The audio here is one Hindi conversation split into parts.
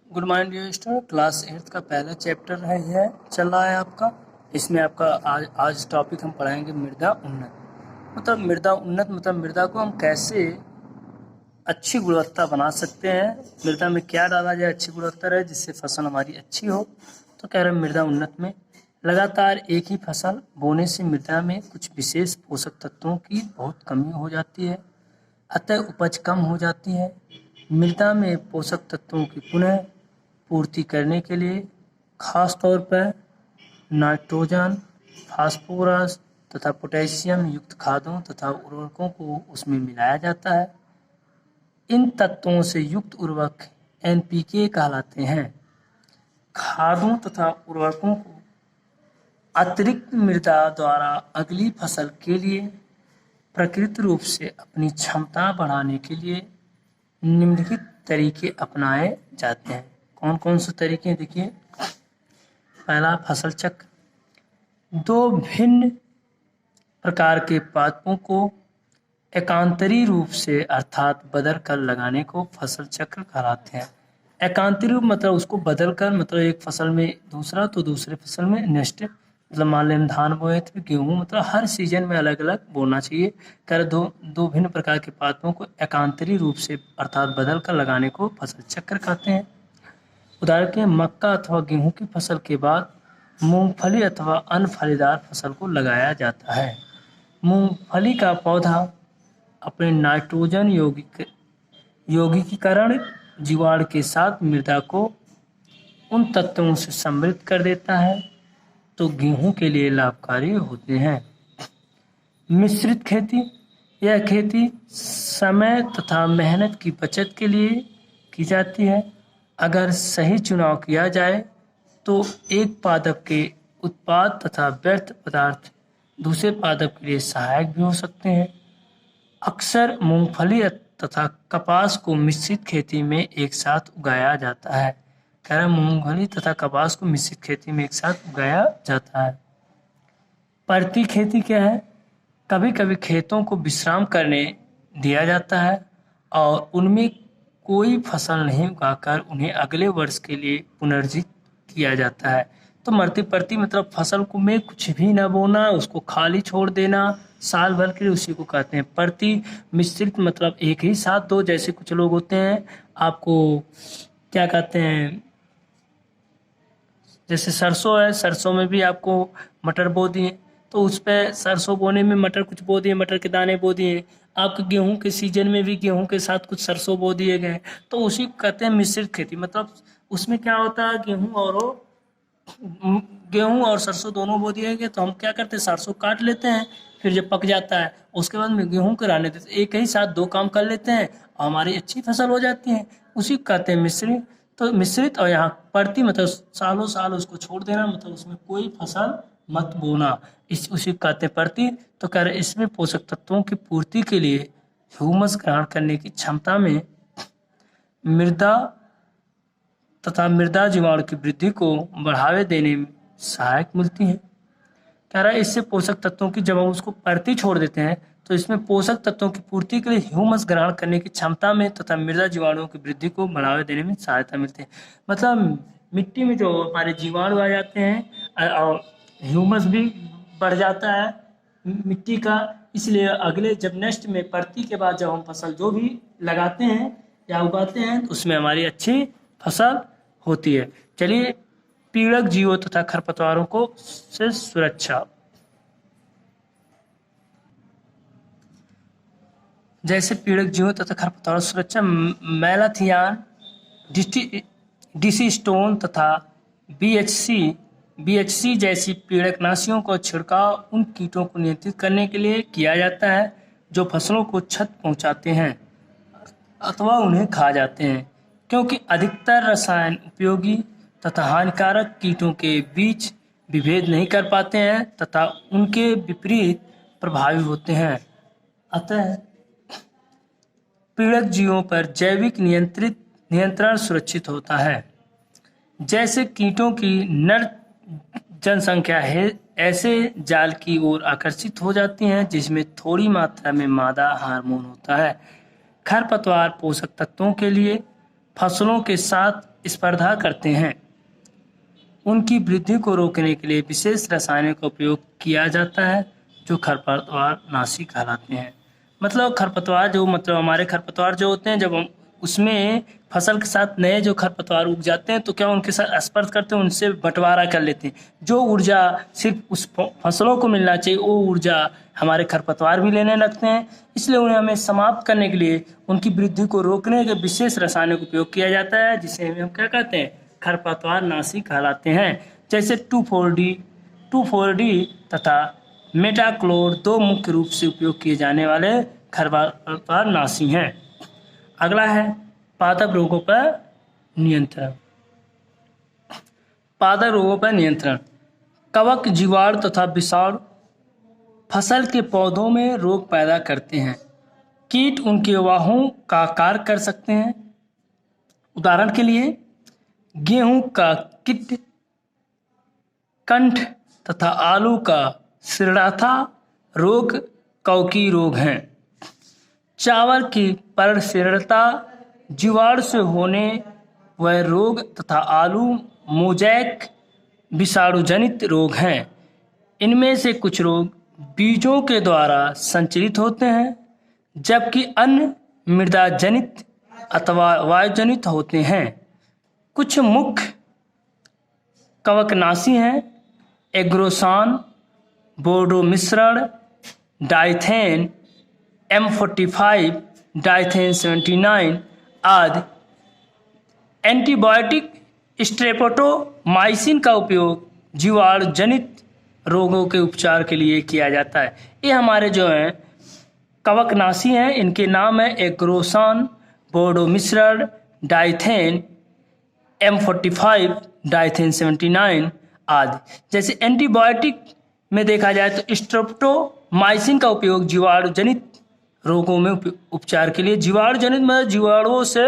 Good morning dear student. Class 8 का पहला चैप्टर है चल रहा है आपका। इसमें आपका आज टॉपिक हम पढ़ाएंगे मृदा उन्नत। मतलब मृदा को हम कैसे अच्छी गुणवत्ता बना सकते हैं। मृदा में क्या डाला जाए अच्छी गुणवत्ता रहे जिससे फसल हमारी अच्छी हो। तो कह रहे हैं मृदा उन्नत में लगातार एक ही फसल बोने से मृदा में कुछ विशेष पोषक तत्वों की बहुत कमी हो जाती है, अतः उपज कम हो जाती है। मृदा में पोषक तत्वों की पुनः पूर्ति करने के लिए खास तौर पर नाइट्रोजन, फास्फोरस तथा पोटेशियम युक्त खादों तथा उर्वरकों को उसमें मिलाया जाता है। इन तत्वों से युक्त उर्वरक एनपीके कहलाते हैं। खादों तथा उर्वरकों को अतिरिक्त मृदा द्वारा अगली फसल के लिए प्रकृति रूप से अपनी क्षमता बढ़ाने के लिए निम्नलिखित तरीके अपनाए जाते हैं। कौन कौन से तरीके देखिए। पहला फसल चक्र। दो भिन्न प्रकार के पादपों को एकांतरी रूप से अर्थात बदल कर लगाने को फसल चक्र कहलाते हैं। एकांतरी रूप मतलब उसको बदल कर, मतलब एक फसल में दूसरा तो दूसरे फसल में नेक्स्ट, मतलब मान लें धान बोए तो गेहूँ, मतलब हर सीजन में अलग अलग बोना चाहिए। कर दो भिन्न प्रकार के पादपों को एकांतरी रूप से अर्थात बदल कर लगाने को फसल चक्र कहते हैं। उदाहरण के मक्का अथवा गेहूं की फसल के बाद मूंगफली अथवा अन्य फलीदार फसल को लगाया जाता है। मूंगफली का पौधा अपने नाइट्रोजन यौगिकीकरण जीवाणु के साथ मृदा को उन तत्वों से समृद्ध कर देता है तो गेहूं के लिए लाभकारी होते हैं। मिश्रित खेती। यह खेती समय तथा मेहनत की बचत के लिए की जाती है। अगर सही चुनाव किया जाए तो एक पादप के उत्पाद तथा व्यर्थ पदार्थ दूसरे पादप के लिए सहायक भी हो सकते हैं। अक्सर मूंगफली तथा कपास को मिश्रित खेती में एक साथ उगाया जाता है। कह रहे मूंगफली तथा कपास को मिश्रित खेती में एक साथ उगाया जाता है। परती खेती क्या है। कभी कभी खेतों को विश्राम करने दिया जाता है और उनमें कोई फसल नहीं उगाकर उन्हें अगले वर्ष के लिए पुनर्जीवित किया जाता है। तो मरती परती मतलब फसल को में कुछ भी न बोना, उसको खाली छोड़ देना साल भर के लिए, उसी को कहते हैं परती। मिश्रित मतलब एक ही साथ दो, जैसे कुछ लोग होते हैं आपको क्या कहते हैं, जैसे सरसों है, सरसों में भी आपको मटर बो दिए तो उस पर सरसों बोने में मटर कुछ बो दिए, मटर के दाने बो दिए। आपके गेहूं के सीजन में भी गेहूं के साथ कुछ सरसों बो दिए गए, तो उसी को कहते हैं मिश्रित खेती। मतलब उसमें क्या होता है, गेहूं और सरसों दोनों बो दिए गए तो हम क्या करते हैं, सरसों काट लेते हैं, फिर जब पक जाता है उसके बाद में गेहूं को रहने देते, एक ही साथ दो काम कर लेते हैं और हमारी अच्छी फसल हो जाती है। उसी को कहते हैं मिश्रित। तो मिश्रित और यहाँ परती मतलब सालों साल उसको छोड़ देना, मतलब उसमें कोई फसल मत बोना, उसी को कहते हैं परती। तो कह रहे इसमें पोषक तत्वों की पूर्ति के लिए ह्यूमस ग्रहण करने की क्षमता में मृदा तथा मृदा जीवाणु की वृद्धि को बढ़ावे देने में सहायक मिलती है। कह रहा है इससे पोषक तत्वों की, जब हम उसको परती छोड़ देते हैं तो इसमें पोषक तत्वों की पूर्ति के लिए ह्यूमस ग्रहण करने की क्षमता में तथा मृदा जीवाणुओं की वृद्धि को बढ़ावा देने में सहायता मिलती है। मतलब मिट्टी में जो हमारे जीवाणु आ जाते हैं और ह्यूमस भी बढ़ जाता है मिट्टी का। इसलिए अगले जब नेक्स्ट में परती के बाद जब हम फसल जो भी लगाते हैं या उगाते हैं तो उसमें हमारी अच्छी फसल होती है। चलिए, पीड़क जीवों तथा खरपतवारों को से सुरक्षा। जैसे पीड़क जीवों तथा खरपतवारों सुरक्षा, मैलाथियान, डीसी स्टोन तथा बीएचसी जैसी पीड़कनाशियों का छिड़काव उन कीटों को नियंत्रित करने के लिए किया जाता है जो फसलों को क्षत पहुंचाते हैं अथवा उन्हें खा जाते हैं, क्योंकि अधिकतर रसायन उपयोगी तथा हानिकारक कीटों के बीच विभेद नहीं कर पाते हैं तथा उनके विपरीत प्रभावी होते हैं। अतः पीड़क जीवों पर जैविक नियंत्रण सुरक्षित होता है। जैसे कीटों की नर जनसंख्या है ऐसे जाल की ओर आकर्षित हो जाती हैं जिसमें थोड़ी मात्रा में मादा हार्मोन होता है। खरपतवार पोषक तत्वों के लिए फसलों के साथ स्पर्धा करते हैं। उनकी वृद्धि को रोकने के लिए विशेष रसायनों का उपयोग किया जाता है जो खरपतवार नाशी कहलाते हैं। मतलब खरपतवार जो हमारे खरपतवार जो होते हैं, जब हम उसमें फसल के साथ नए जो खरपतवार उग जाते हैं तो क्या उनके साथ स्पर्श करते हैं, उनसे बंटवारा कर लेते हैं। जो ऊर्जा सिर्फ उस फसलों को मिलना चाहिए वो ऊर्जा हमारे खरपतवार भी लेने लगते हैं। इसलिए उन्हें हमें समाप्त करने के लिए उनकी वृद्धि को रोकने के विशेष रसायनों का उपयोग किया जाता है, जिसे हम क्या कहते हैं, खरपतवार नाशी कहलाते हैं। जैसे 2,4-D तथा मेटाक्लोर दो मुख्य रूप से उपयोग किए जाने वाले खरपतवार नाशी हैं। अगला है पादप रोगों पर नियंत्रण। पादप रोगों पर नियंत्रण। कवक, जीवाणु तथा विषाणु फसल के पौधों में रोग पैदा करते हैं। कीट उनके वाहों का कार्य कर सकते हैं। उदाहरण के लिए गेहूं का कीट कंठ तथा आलू का सिरड़ाथा रोग कवकी रोग हैं। चावल की परसिरड़ता जीवाणु से होने वह रोग तथा आलू मोजैक विषाणु जनित रोग हैं। इनमें से कुछ रोग बीजों के द्वारा संचरित होते हैं जबकि अन्य मृदा जनित अथवा वायु जनित होते हैं। कुछ मुख्य कवकनाशी हैं एग्रोसान, बोर्डो मिश्रण, डाइथेन, M45, डाइथेन 79 आदि। एंटीबायोटिक स्ट्रेप्टोमाइसिन का उपयोग जीवाणु जनित रोगों के उपचार के लिए किया जाता है। ये हमारे जो हैं कवकनाशी हैं, इनके नाम है एग्रोसान, बोर्डो मिश्रण, डाइथेन, M45, डाइथेन 79 आदि। जैसे एंटीबायोटिक में देखा जाए तो स्ट्रेप्टोमाइसिन का उपयोग जीवाणु जनित रोगों में उपचार के लिए, जीवाणु जनित मतलब जीवाणुओं से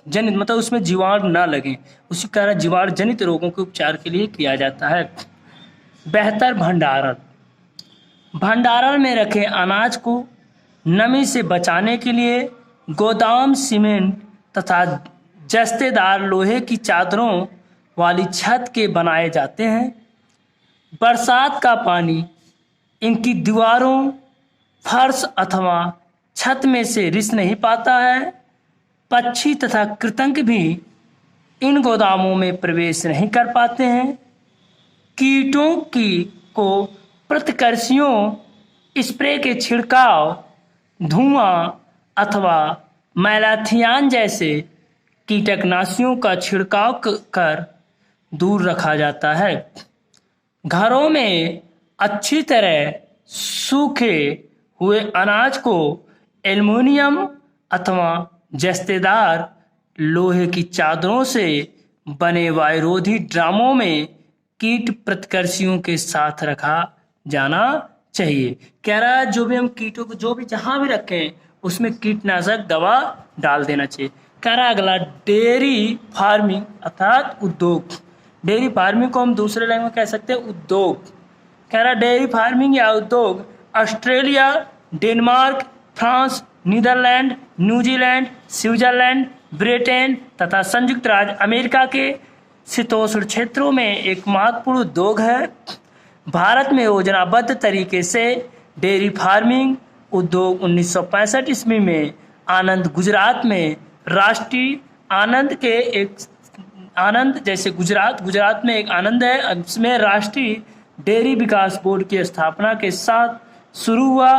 जनित मतलब उसमें जीवाणु ना लगे, उसी कारण जीवाणु जनित रोगों के उपचार के लिए किया जाता है। बेहतर भंडारण। भंडारण में रखे अनाज को नमी से बचाने के लिए गोदाम सीमेंट तथा जस्तेदार लोहे की चादरों वाली छत के बनाए जाते हैं। बरसात का पानी इनकी दीवारों, फर्श अथवा छत में से रिस नहीं पाता है। पक्षी तथा कृंतक भी इन गोदामों में प्रवेश नहीं कर पाते हैं। कीटों को प्रतिकर्षियों स्प्रे के छिड़काव, धुआं अथवा मैलाथियान जैसे कीटनाशियों का छिड़काव कर दूर रखा जाता है। घरों में अच्छी तरह सूखे हुए अनाज को एल्युमिनियम अथवा जस्तेदार लोहे की चादरों से बने वायुरोधी ड्रामों में कीट प्रतिकर्षियों के साथ रखा जाना चाहिए। कह रहा है जो भी हम कीटों को जो भी जहां भी रखें उसमें कीटनाशक दवा डाल देना चाहिए। कह रहा अगला डेयरी फार्मिंग अर्थात उद्योग। डेयरी फार्मिंग को हम दूसरे लैंग्वेज में कह सकते हैं उद्योग। कह रहा डेयरी फार्मिंग या उद्योग Australia, Denmark, France, Netherlands, New Zealand, Switzerland, Britain तथा संयुक्त राज्य अमेरिका के शीतोष्ण क्षेत्रों में एक महत्वपूर्ण उद्योग है। भारत में योजनाबद्ध तरीके से डेयरी फार्मिंग उद्योग 1965 ईस्वी में आनंद गुजरात में राष्ट्रीय आनंद के एक आनंद जैसे गुजरात में एक आनंद है, इसमें राष्ट्रीय डेयरी विकास बोर्ड की स्थापना के साथ शुरू हुआ।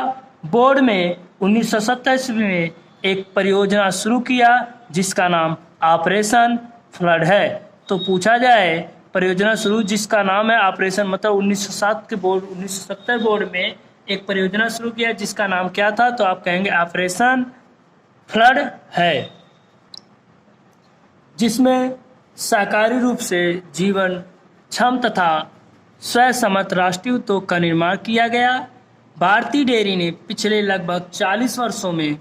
बोर्ड में 1970 ईस्वी में एक परियोजना शुरू किया जिसका नाम ऑपरेशन फ्लड है। तो पूछा जाए परियोजना शुरू जिसका नाम है ऑपरेशन, मतलब 1970 बोर्ड में एक परियोजना शुरू किया जिसका नाम क्या था, तो आप कहेंगे ऑपरेशन फ्लड है, जिसमें सहकारी रूप से जीवन क्षम तथा स्वसम्मत राष्ट्रीय उद्योग का निर्माण किया गया। भारतीय डेयरी ने पिछले लगभग 40 वर्षों में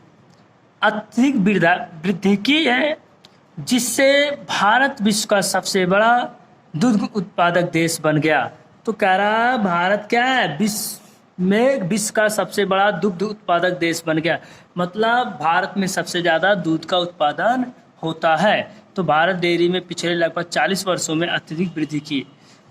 अत्यधिक वृद्धि की है, जिससे भारत विश्व का सबसे बड़ा दूध उत्पादक देश बन गया। तो कह रहा भारत क्या है, विश्व का सबसे बड़ा दुग्ध उत्पादक देश बन गया, मतलब भारत में सबसे ज़्यादा दूध का उत्पादन होता है। तो भारत डेयरी में पिछले लगभग 40 वर्षों में अत्यधिक वृद्धि की।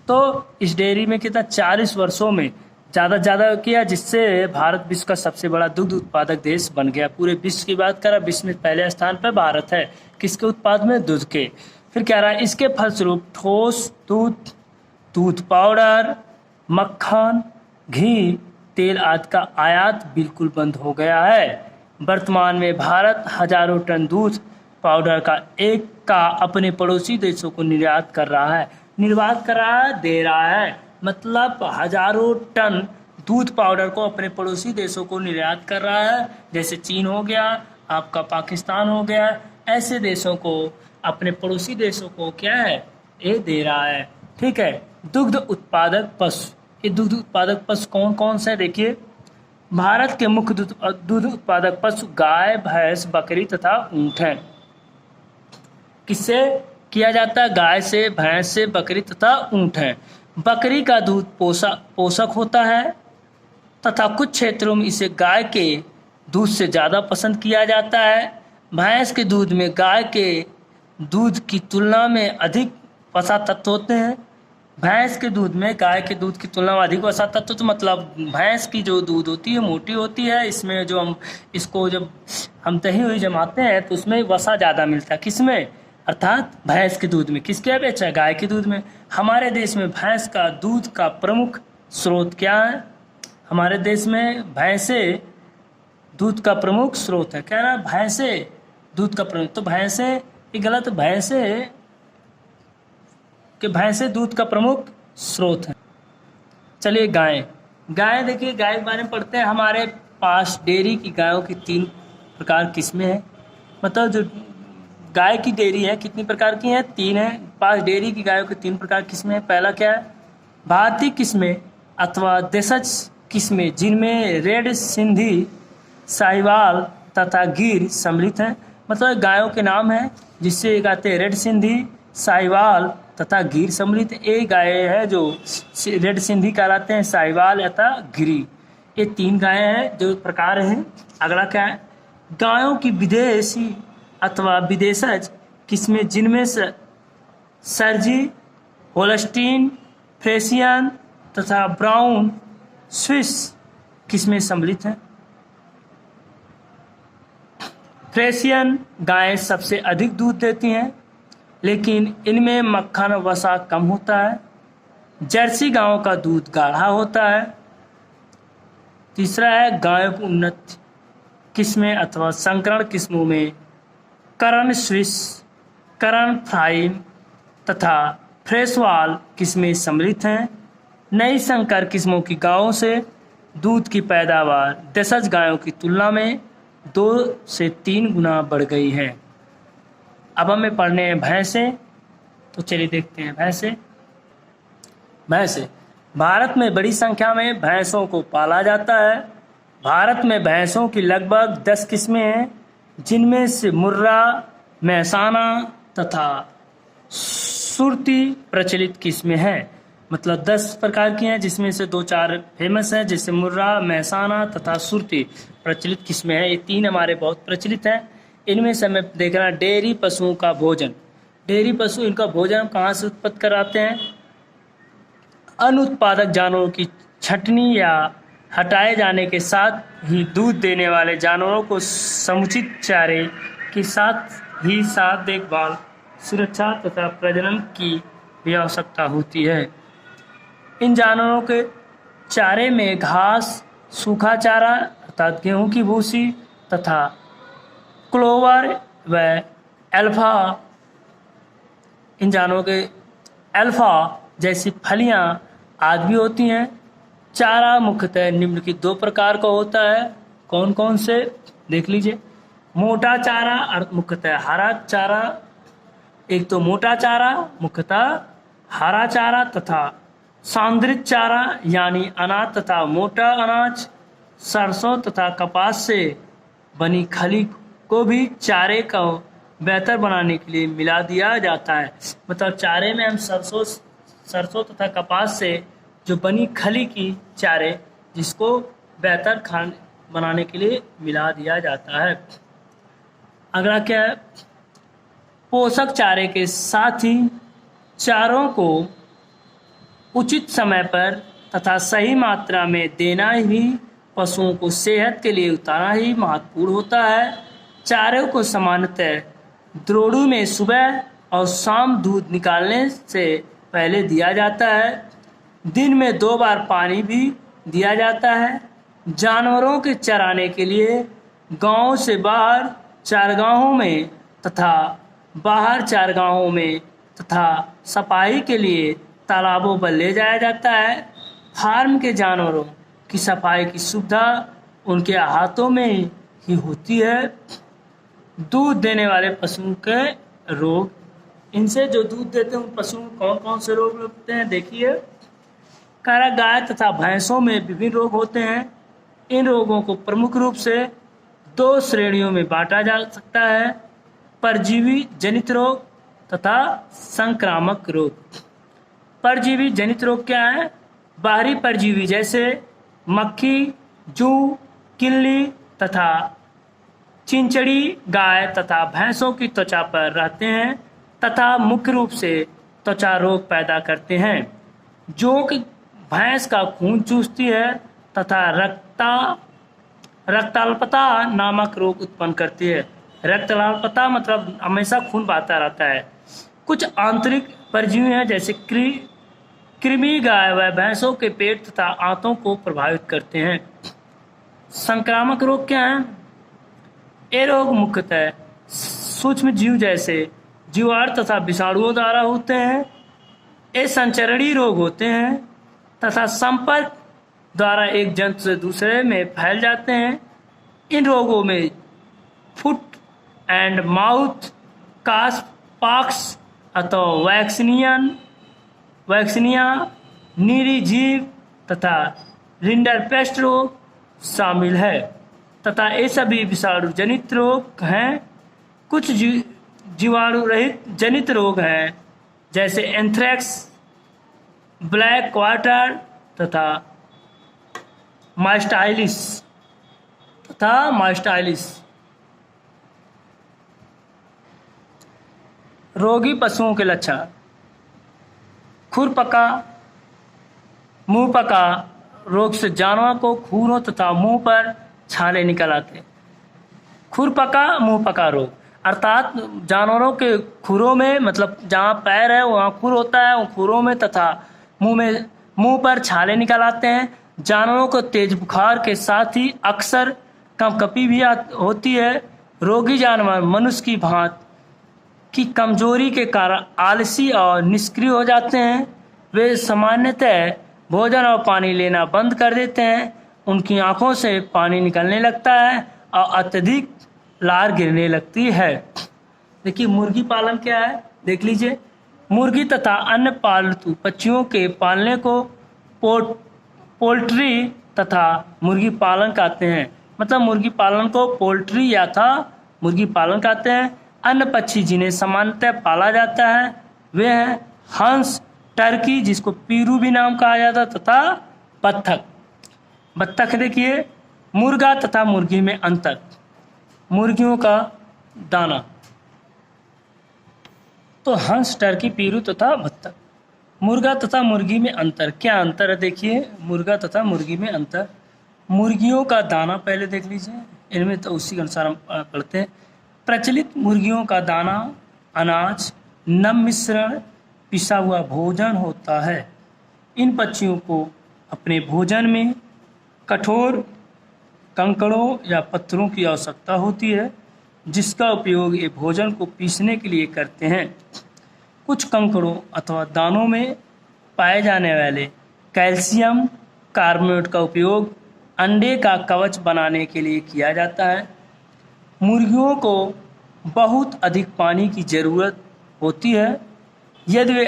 तो इस डेयरी में कितना 40 वर्षों में ज़्यादा किया, जिससे भारत विश्व का सबसे बड़ा दुग्ध उत्पादक देश बन गया। पूरे विश्व की बात करें, विश्व में पहले स्थान पर भारत है किसके उत्पाद में, दूध के। फिर क्या रहा, इसके फलस्वरूप ठोस दूध, दूध पाउडर, मक्खन, घी, तेल आदि का आयात बिल्कुल बंद हो गया है। वर्तमान में भारत हजारों टन दूध पाउडर का अपने पड़ोसी देशों को निर्यात कर रहा है। निर्यात कर रहा है, दे रहा है, मतलब हजारों टन दूध पाउडर को अपने पड़ोसी देशों को निर्यात कर रहा है। जैसे चीन हो गया, आपका पाकिस्तान हो गया, ऐसे देशों को, अपने पड़ोसी देशों को क्या है, ये दे रहा है। ठीक है। दुग्ध उत्पादक पशु, ये दुग्ध उत्पादक पशु कौन कौन से, देखिए भारत के मुख्य दूध उत्पादक पशु गाय, भैंस, बकरी तथा ऊंट हैं। किससे किया जाता है, गाय से, भैंस से, बकरी तथा ऊंट हैं। बकरी का दूध पोषक होता है तथा कुछ क्षेत्रों में इसे गाय के दूध से ज़्यादा पसंद किया जाता है। भैंस के दूध में गाय के दूध की तुलना में अधिक वसा तत्व होते हैं। भैंस के दूध में गाय के दूध की तुलना में अधिक वसा तत्व, तो मतलब भैंस की जो दूध होती है मोटी होती है। इसमें जो जब हम दही वही जमाते हैं तो उसमें वसा ज़्यादा मिलता है, किसमें, अर्थात भैंस के दूध में। किसके अपेक्षा, गाय के दूध में। हमारे देश में भैंस का दूध का प्रमुख स्रोत क्या है, हमारे देश में भैंसे दूध का प्रमुख स्रोत है। क्या ना, भैंसे दूध का प्रमुख, तो भैंसे ये गलत, भैंसे दूध का प्रमुख स्रोत है। चलिए गाय देखिए, गाय के बारे में पढ़ते हैं। हमारे पास डेयरी की गायों की 3 प्रकार किस्में हैं। मतलब जो गाय की डेयरी है कितनी प्रकार की हैं, 3 है। पास डेयरी की गायों की 3 प्रकार किस्में हैं। पहला क्या है, भारतीय किस्में अथवा देशज किस्में, जिनमें रेड सिंधी, साहिवाल तथा गिर सम्मिलित हैं। मतलब गायों के नाम हैं जिससे कहते हैं रेड सिंधी, साहिवाल तथा गिर सम्मिलित। एक गाय है जो रेड सिंधी कहलाते हैं, साहिवाल तथा गिरी, ये 3 गायें हैं जो प्रकार हैं। अगला क्या है, गायों की विदेशी अथवा विदेशज किस्में, जिनमें सर्जी, होल्स्टीन, फ्रेशियन तथा ब्राउन स्विस किस्में सम्मिलित हैं। फ्रेशियन गायें सबसे अधिक दूध देती हैं, लेकिन इनमें मक्खन वसा कम होता है। जर्सी गायों का दूध गाढ़ा होता है। तीसरा है, गायों की उन्नत किस्में अथवा संकरण किस्मों में करण स्विस, करण फ्राइन तथा फ्रेशवाल किस्में सम्मिलित हैं। नई संकर किस्मों की गायों से दूध की पैदावार देशज गायों की तुलना में 2 से 3 गुना बढ़ गई है। अब हमें पढ़ने हैं भैंसे, तो चलिए देखते हैं भैंसे। भारत में बड़ी संख्या में भैंसों को पाला जाता है। भारत में भैंसों की लगभग 10 किस्में हैं, जिनमें से मुर्रा, मैसाना तथा सुरती प्रचलित किस्में हैं। मतलब 10 प्रकार की हैं, जिसमें से 2-4 फेमस हैं, जैसे मुर्रा, मैसाना तथा सुरती प्रचलित किस्में हैं। ये 3 हमारे बहुत प्रचलित हैं। इनमें से हमें देखना डेयरी पशुओं का भोजन। डेयरी पशु, इनका भोजन कहाँ से उत्पन्न कराते हैं, अनुत्पादक जानवरों की छटनी या हटाए जाने के साथ ही दूध देने वाले जानवरों को समुचित चारे के साथ देखभाल, सुरक्षा तथा प्रजनन की भी आवश्यकता होती है। इन जानवरों के चारे में घास, सूखा चारा अर्थात गेहूं की भूसी तथा क्लोवर व अल्फा, इन जानवरों के अल्फा जैसी फलियां आदि भी होती हैं। चारा मुख्यतः निम्नलिखित 2 प्रकार का होता है। कौन कौन से, देख लीजिए। मोटा चारा मुख्यतः हरा चारा, एक तो मोटा चारा मुख्यतः हरा चारा तथा सांद्रित चारा यानी अनाज तथा मोटा अनाज। सरसों तथा कपास से बनी खली को भी चारे को बेहतर बनाने के लिए मिला दिया जाता है। मतलब चारे में हम सरसों तथा कपास से जो बनी खली की चारे, जिसको बेहतर खाना बनाने के लिए मिला दिया जाता है। अगला क्या है, पोषक चारे के साथ ही चारों को उचित समय पर तथा सही मात्रा में देना ही पशुओं को सेहत के लिए उतना ही महत्वपूर्ण होता है। चारे को सामान्यतः द्रोणी में सुबह और शाम दूध निकालने से पहले दिया जाता है। दिन में 2 बार पानी भी दिया जाता है। जानवरों के चराने के लिए गांव से बाहर चारगाहों में तथा बाहर चारगाहों में तथा सफाई के लिए तालाबों पर ले जाया जाता है। फार्म के जानवरों की सफाई की सुविधा उनके हाथों में ही होती है। दूध देने वाले पशुओं के रोग, इनसे जो दूध देते हैं उन पशुओं में कौन कौन से रोग लगते हैं देखिए। कारा गाय तथा भैंसों में विभिन्न रोग होते हैं। इन रोगों को प्रमुख रूप से 2 श्रेणियों में बांटा जा सकता है, परजीवी जनित रोग तथा संक्रामक रोग। परजीवी जनित रोग क्या है? बाहरी परजीवी जैसे मक्खी, जूं, किल्ली तथा चिंचड़ी गाय तथा भैंसों की त्वचा पर रहते हैं तथा मुख्य रूप से त्वचा रोग पैदा करते हैं, जो कि भैंस का खून चूसती है तथा रक्ताल्पता नामक रोग उत्पन्न करती है। रक्ताल्पता मतलब हमेशा खून बहता रहता है। कुछ आंतरिक परजीवी हैं जैसे कृमि गाय व भैंसों के पेट तथा आंतों को प्रभावित करते हैं। संक्रामक रोग क्या है? ये रोग मुख्यतः सूक्ष्म जीव जैसे जीवाणु तथा विषाणुओं द्वारा होते हैं। ये संचरणीय रोग होते हैं तथा संपर्क द्वारा एक जंतु से दूसरे में फैल जाते हैं। इन रोगों में foot and mouth cowpox अथवा वैक्सीनिया, नीरी जीव तथा रिंडरपेस्ट रोग शामिल है तथा ये सभी विषाणु जनित रोग हैं। कुछ जीवाणु रहित जनित रोग हैं जैसे एंथ्रेक्स, ब्लैक क्वार्टर तथा मास्टाइलिस। रोगी पशुओं के लक्षण: खुरपका, मुंहपका रोग से जानवर को खुरों तथा मुंह पर छाले निकल आते। खुरपका मुंहपका रोग अर्थात जानवरों के खुरों में, मतलब जहाँ पैर है वहाँ खुर होता है, खुरों में तथा मुंह पर छाले निकल आते हैं। जानवरों को तेज बुखार के साथ ही अक्सर कंपकपी भी होती है। रोगी जानवर मनुष्य की भांति की कमजोरी के कारण आलसी और निष्क्रिय हो जाते हैं। वे सामान्यतः भोजन और पानी लेना बंद कर देते हैं। उनकी आंखों से पानी निकलने लगता है और अत्यधिक लार गिरने लगती है। देखिए मुर्गी पालन क्या है, देख लीजिए। मुर्गी तथा अन्य पालतू पक्षियों के पालने को पोल्ट्री तथा मुर्गी पालन कहते हैं। मतलब मुर्गी पालन को पोल्ट्री या था मुर्गी पालन कहते हैं। अन्य पक्षी जिन्हें सामान्यतः पाला जाता है वे हैं हंस, टर्की जिसको पीरू भी नाम कहा जाता तथा बत्तख। बत्तख देखिए। मुर्गा तथा मुर्गी में अंतर: मुर्गियों का दाना तो हंस, टर्की, पीरू तथा बत्तख। मुर्गा तथा मुर्गी में अंतर, क्या अंतर है देखिए। मुर्गा तथा मुर्गी में अंतर: मुर्गियों का दाना पहले देख लीजिए, इनमें तो उसी के अनुसार हम पढ़ते हैं। प्रचलित मुर्गियों का दाना अनाज, नम मिश्रण, पिसा हुआ भोजन होता है। इन पक्षियों को अपने भोजन में कठोर कंकड़ों या पत्थरों की आवश्यकता होती है, जिसका उपयोग ये भोजन को पीसने के लिए करते हैं। कुछ कंकड़ों अथवा दानों में पाए जाने वाले कैल्शियम कार्बोनेट का उपयोग अंडे का कवच बनाने के लिए किया जाता है। मुर्गियों को बहुत अधिक पानी की ज़रूरत होती है। यदि वे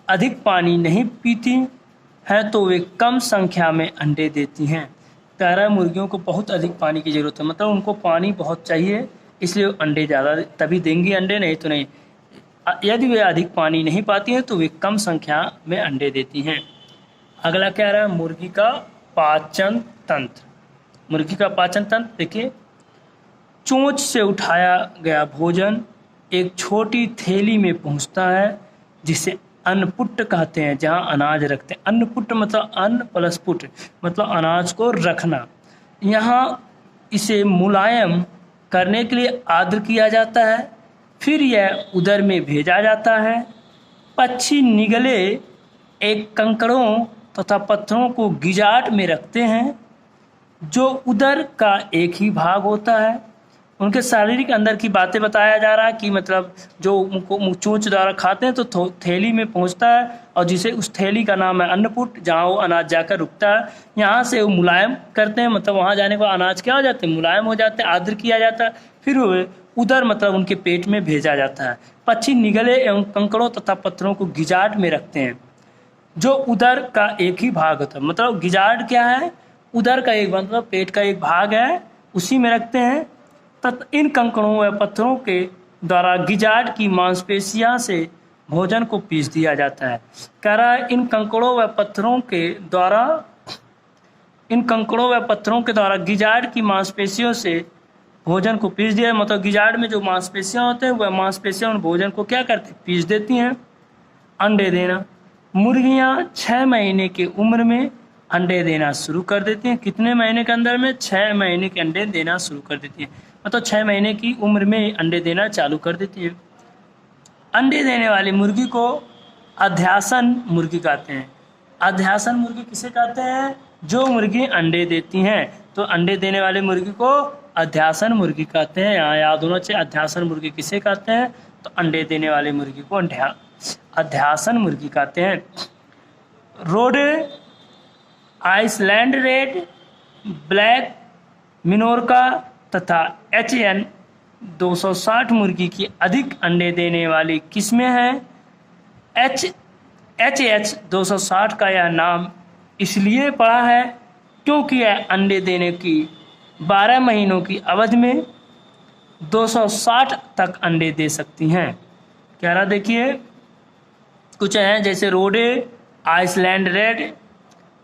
अधिक पानी नहीं पीती हैं तो वे कम संख्या में अंडे देती हैं। तारा मुर्गियों को बहुत अधिक पानी की ज़रूरत है, मतलब उनको पानी बहुत चाहिए, इसलिए अंडे ज़्यादा तभी देंगी अंडे, नहीं तो नहीं। यदि वे अधिक पानी नहीं पाती हैं तो वे कम संख्या में अंडे देती हैं। अगला क्या रहा? मुर्गी का पाचन तंत्र। मुर्गी का पाचन तंत्र देखिए। चोंच से उठाया गया भोजन एक छोटी थैली में पहुंचता है जिसे अन्नपुट कहते हैं, जहां अनाज रखते हैं। अन्नपुट मतलब अन्न प्लस पुट मतलब अनाज को रखना। यहाँ इसे मुलायम करने के लिए आर्द्र किया जाता है, फिर यह उदर में भेजा जाता है। पक्षी निगले एक कंकड़ों तथा पत्थरों को गिजाट में रखते हैं जो उदर का एक ही भाग होता है। उनके शारीरिक अंदर की बातें बताया जा रहा है कि मतलब जो उनको चोंच द्वारा खाते हैं तो थैली में पहुंचता है, और जिसे उस थैली का नाम है अन्नपुट, जहाँ वो अनाज जाकर रुकता है। यहाँ से वो मुलायम करते हैं, मतलब वहाँ जाने को अनाज क्या हो जाते हैं, मुलायम हो जाते हैं, आर्द्र किया जाता है, फिर वो उदर मतलब उनके पेट में भेजा जाता है। पक्षी निगले एवं कंकड़ों तथा पत्थरों को गिजाट में रखते हैं जो उदर का एक ही भाग होता है। मतलब गिजाट क्या है, उदर का एक मतलब पेट का एक भाग है, उसी में रखते हैं। इन कंकड़ों व पत्थरों के द्वारा गिजाट की मांसपेशियां से भोजन को पीस दिया जाता है। कह रहा है इन कंकड़ों व पत्थरों के द्वारा गिजाट की मांसपेशियों से भोजन को पीस दिया। मतलब गिजाट में जो मांसपेशियां होते हैं वह मांसपेशियां उन भोजन को क्या करती, पीस देती हैं। अंडे देना, मुर्गियां 6 महीने की उम्र में अंडे देना शुरू कर देती हैं। कितने महीने के अंदर में, 6 महीने के अंडे देना शुरू कर देती हैं। मतलब 6 महीने की उम्र में अंडे देना चालू कर देती है। अंडे देने वाली मुर्गी को अध्यासन मुर्गी कहते हैं। अध्यासन मुर्गी किसे कहते हैं, जो मुर्गी अंडे देती हैं। तो अंडे देने वाले मुर्गी को अध्यासन मुर्गी कहते हैं। यहाँ याद होना चाहिए, अध्यासन मुर्गी किसे कहते हैं, तो अंडे देने वाले मुर्गी को अध्यासन मुर्गी कहते हैं। रोडे, आइसलैंड रेड, ब्लैक मिनोरका तथा HN 260 मुर्गी की अधिक अंडे देने वाली किस्में हैं। HH 260 का यह नाम इसलिए पड़ा है क्योंकि यह अंडे देने की 12 महीनों की अवधि में 260 तक अंडे दे सकती हैं। कह रहा देखिए कुछ हैं जैसे रोडे, आइसलैंड रेड,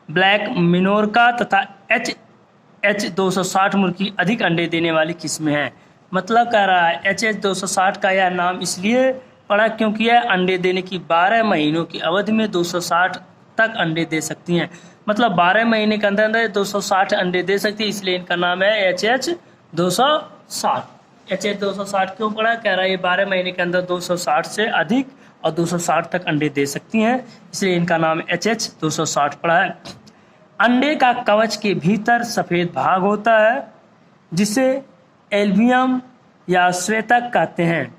ब्लैक मिनोरका तथा HH 260 मुर्गी अधिक अंडे देने वाली किस्में हैं। मतलब कह रहा है HH 260 का यह नाम इसलिए पड़ा क्योंकि यह अंडे देने की 12 महीनों की अवधि में 260 तक अंडे दे सकती हैं। मतलब 12 महीने के अंदर अंदर 260 अंडे दे सकती है, इसलिए इनका नाम है HH 260। HH 260 क्यों पड़ा, कह रहा है ये 12 महीने के अंदर 260 से अधिक और 260 तक अंडे दे सकती हैं, इसलिए इनका नाम HH 260 पड़ा है। अंडे का कवच के भीतर सफ़ेद भाग होता है जिसे एल्बियम या श्वेतक कहते हैं।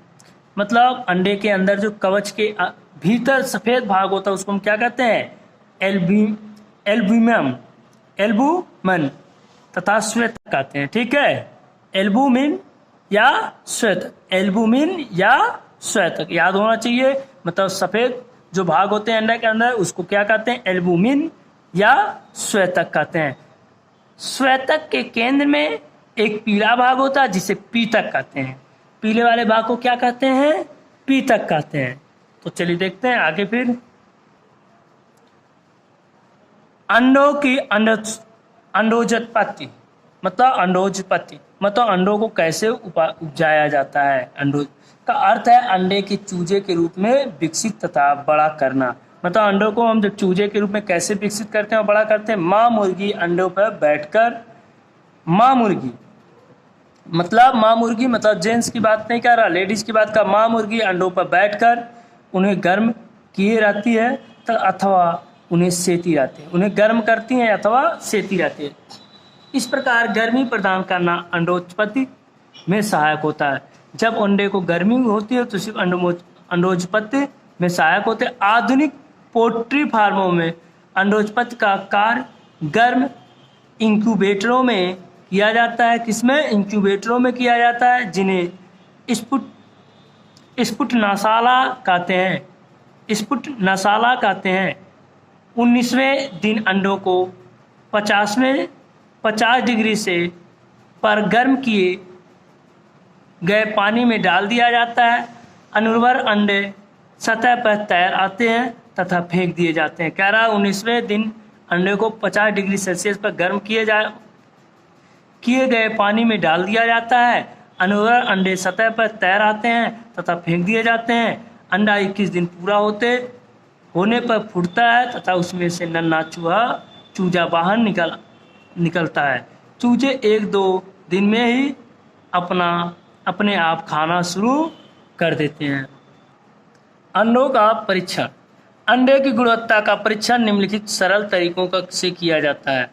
मतलब अंडे के अंदर जो कवच के भीतर सफ़ेद भाग होता है उसको हम क्या कहते हैं, एल्बुमन तथा श्वेतक कहते हैं। ठीक है, एल्बुमिन या श्वेतक, एल्बुमिन या श्वेतक याद होना चाहिए। मतलब सफ़ेद जो भाग होते हैं अंडे के अंदर उसको क्या कहते हैं, एल्बुमिन या श्वेतक कहते हैं। श्वेतक के केंद्र में एक पीला भाग होता है जिसे पीतक कहते हैं। पीले वाले भाग को क्या कहते हैं, पीतक कहते हैं। तो चलिए देखते हैं आगे। फिर अंडों की अंडोजोत्पत्ति, मतलब अंडोजोत्पत्ति मतलब अंडों को कैसे उपजाया जाता है। अंडोज का अर्थ है अंडे के चूजे के रूप में विकसित तथा बड़ा करना। मतलब अंडों को हम जब चूजे के रूप में कैसे विकसित करते हैं और बड़ा करते हैं, माँ मुर्गी अंडों पर बैठकर, माँ मुर्गी मतलब जेंट्स की बात नहीं कर रहा, लेडीज की बात कर। माँ मुर्गी अंडों पर बैठकर उन्हें गर्म किए रहती है अथवा उन्हें सेती रहती है, उन्हें गर्म करती हैं अथवा सेती रहती है। इस प्रकार गर्मी प्रदान करना अंडोत्पत्ति में सहायक होता है। जब अंडे को गर्मी होती है तो सिर्फ अंडोत्पत्ति में सहायक होते हैं। आधुनिक पोल्ट्री फार्मों में अंडोत्पत्ति का कार्य गर्म इंक्यूबेटरों में किया जाता है। किसमें, इंक्यूबेटरों में किया जाता है, जिन्हें स्पुटनासाला कहते हैं। 19वें दिन अंडों को 50 डिग्री से पर गर्म किए गए पानी में डाल दिया जाता है। अनुर्वर अंडे सतह पर तैर आते हैं तथा फेंक दिए जाते हैं। कह रहा है 19वें दिन अंडे को 50 डिग्री सेल्सियस पर गर्म किए गए पानी में डाल दिया जाता है। अनूर्वर अंडे सतह पर तैर आते हैं तथा फेंक दिए जाते हैं। अंडा 21 दिन पूरा होने पर फूटता है तथा उसमें से नन्हा चूजा बाहर निकलता है। चूजे 1-2 दिन में ही अपने आप खाना शुरू कर देते हैं। अंडों का परीक्षण। अंडे की गुणवत्ता का परीक्षण निम्नलिखित सरल तरीकों से किया जाता है।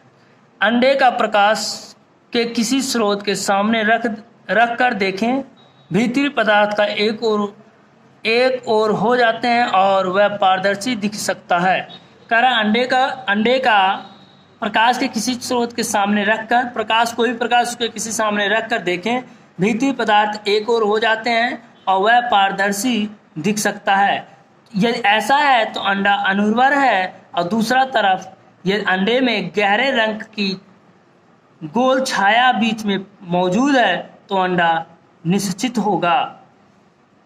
अंडे का प्रकाश के किसी स्रोत के सामने रख कर देखें। भीतरी पदार्थ का एक ओर हो जाते हैं और वह पारदर्शी दिख सकता है। अंडे का प्रकाश के किसी स्रोत के सामने रखकर कोई भी प्रकाश के किसी सामने रख कर देखें। भीतरी पदार्थ एक ओर हो जाते हैं और वह पारदर्शी दिख सकता है। यदि ऐसा है तो अंडा अनूर्वर है और दूसरा तरफ यदि अंडे में गहरे रंग की गोल छाया बीच में मौजूद है तो अंडा निश्चित होगा।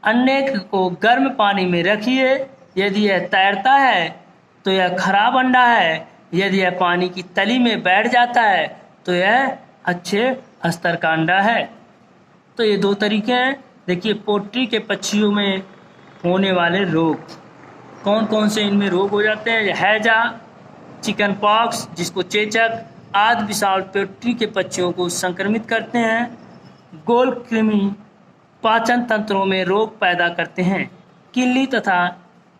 अंडे को गर्म पानी में रखिए। यदि यह तैरता है तो यह खराब अंडा है। यदि यह पानी की तली में बैठ जाता है तो यह अच्छे स्तर का अंडा है। तो ये 2 तरीके हैं। देखिए, पोल्ट्री के पक्षियों में होने वाले रोग कौन कौन से इनमें रोग हो जाते हैं। हैजा, चिकन पॉक्स जिसको चेचक आदि विशाल पोल्ट्री के पक्षियों को संक्रमित करते हैं। गोल कृमि पाचन तंत्रों में रोग पैदा करते हैं। किल्ली तथा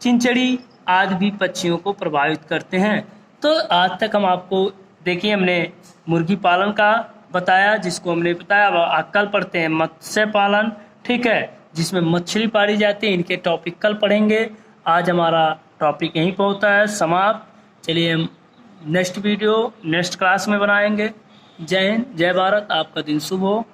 चिंचड़ी आदि भी पक्षियों को प्रभावित करते हैं। तो आज तक हम आपको देखिए हमने मुर्गी पालन का बताया, जिसको हमने बताया। कल पढ़ते हैं मत्स्य पालन, ठीक है, जिसमें मछली पाली जाती है। इनके टॉपिक कल पढ़ेंगे। आज हमारा टॉपिक यहीं पर होता है समाप्त। चलिए हम नेक्स्ट क्लास में बनाएंगे। जय हिंद, जय भारत। आपका दिन शुभ हो।